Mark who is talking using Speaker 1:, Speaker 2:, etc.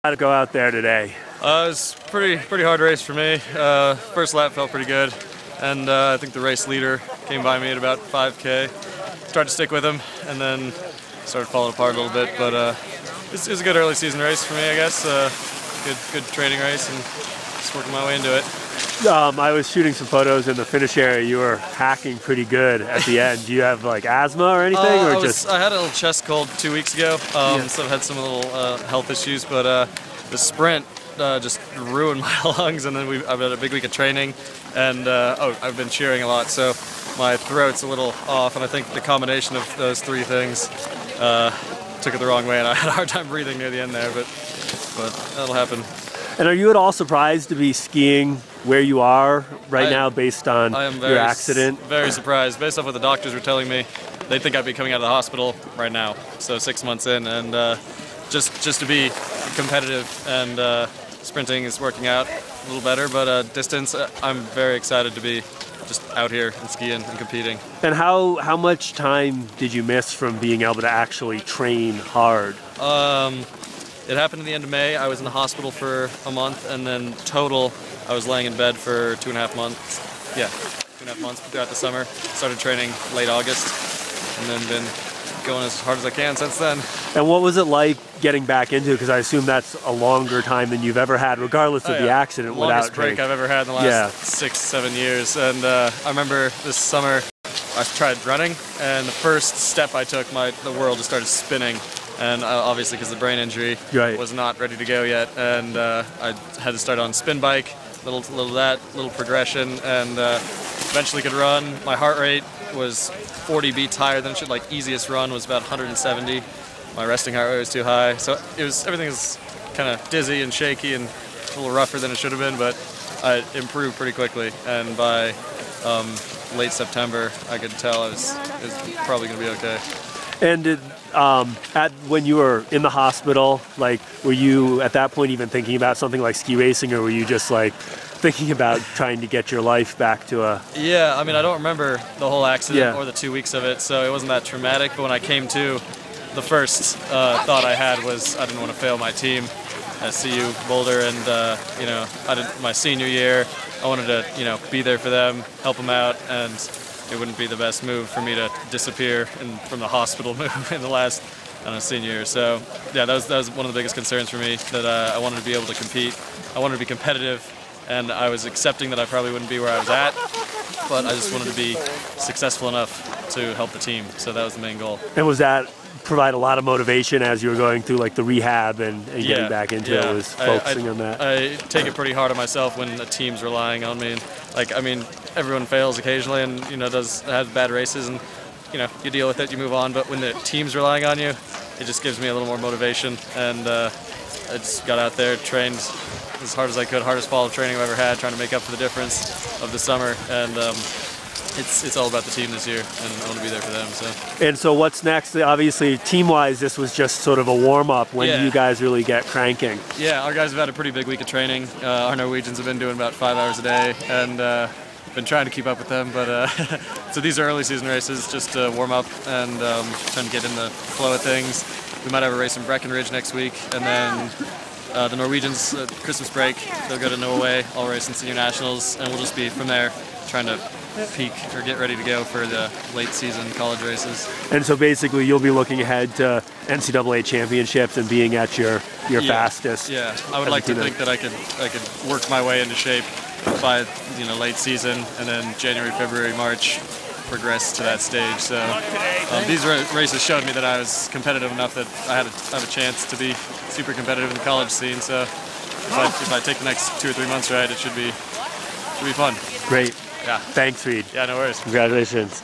Speaker 1: How to go out there today?
Speaker 2: It was pretty hard race for me. First lap felt pretty good, and I think the race leader came by me at about 5K. Tried to stick with him, and then started falling apart a little bit. But it was a good early season race for me, I guess. Good training race, and just working my way into it.
Speaker 1: I was shooting some photos in the finish area. You were hacking pretty good at the end. Do you have like asthma or anything,
Speaker 2: I had a little chest cold 2 weeks ago, so I've had some little health issues. But the sprint just ruined my lungs, and then I've had a big week of training, and I've been cheering a lot, so my throat's a little off, and I think the combination of those three things took it the wrong way, and I had a hard time breathing near the end there, but that'll happen.
Speaker 1: And are you at all surprised to be skiing where you are right now based on your accident?
Speaker 2: Very surprised. Based off what the doctors were telling me, they think I'd be coming out of the hospital right now, so 6 months in, and just to be competitive, and sprinting is working out a little better, but distance, I'm very excited to be just out here and skiing and competing.
Speaker 1: And how much time did you miss from being able to actually train hard?
Speaker 2: It happened in the end of May. I was in the hospital for a month, and then total, I was laying in bed for 2.5 months. Yeah, 2.5 months throughout the summer. Started training late August, and then been going as hard as I can since then.
Speaker 1: And what was it like getting back into it? Because I assume that's a longer time than you've ever had, regardless of the accident.
Speaker 2: Longest break I've ever had in the last 6-7 years. And I remember this summer I tried running, and the first step I took, the world just started spinning. And obviously, because the brain injury was not ready to go yet, and I had to start on spin bike, little progression, and eventually could run. My heart rate was 40 beats higher than it should. Like easiest run was about 170. My resting heart rate was too high, so everything was kind of dizzy and shaky and a little rougher than it should have been. But I improved pretty quickly, and by late September, I could tell it was probably going to be okay.
Speaker 1: And when you were in the hospital, like, were you at that point even thinking about something like ski racing, or were you just like thinking about trying to get your life back to a...
Speaker 2: Yeah, I mean, I don't remember the whole accident or the 2 weeks of it, so it wasn't that traumatic. But when I came to, the first thought I had was I didn't want to fail my team at CU Boulder, and my senior year, I wanted to be there for them, help them out, and it wouldn't be the best move for me to disappear from the hospital move in the last senior year. So yeah, that was one of the biggest concerns for me, that I wanted to be able to compete. I wanted to be competitive, and I was accepting that I probably wouldn't be where I was at, but I just wanted to be successful enough to help the team. So that was the main goal.
Speaker 1: And was that provide a lot of motivation as you were going through like the rehab and getting back into it, was focusing on that?
Speaker 2: I take it pretty hard on myself when the team's relying on me. And, everyone fails occasionally and has bad races, and you deal with it, you move on. But when the team's relying on you, it just gives me a little more motivation. And I just got out there, trained as hard as I could, hardest fall of training I've ever had, trying to make up for the difference of the summer. And it's all about the team this year, and I want to be there for them.
Speaker 1: And so what's next? Obviously, team-wise, this was just sort of a warm-up. When do you guys really get cranking?
Speaker 2: Yeah, our guys have had a pretty big week of training. Our Norwegians have been doing about 5 hours a day, and been trying to keep up with them. But so these are early season races, just to warm up and trying to get in the flow of things. We might have a race in Breckenridge next week, and then the Norwegians, Christmas break, they'll go to Norway, all race in senior nationals, and we'll just be from there trying to peak or get ready to go for the late season college races.
Speaker 1: And so basically you'll be looking ahead to NCAA championships and being at your fastest.
Speaker 2: Yeah, I would like to think that I could work my way into shape by late season, and then January, February, March progress to that stage. So these races showed me that I was competitive enough that I have a chance to be super competitive in the college scene. So if I take the next 2 or 3 months right, it should be fun.
Speaker 1: Great.
Speaker 2: Yeah.
Speaker 1: Thanks, Reid.
Speaker 2: Yeah, no worries.
Speaker 1: Congratulations.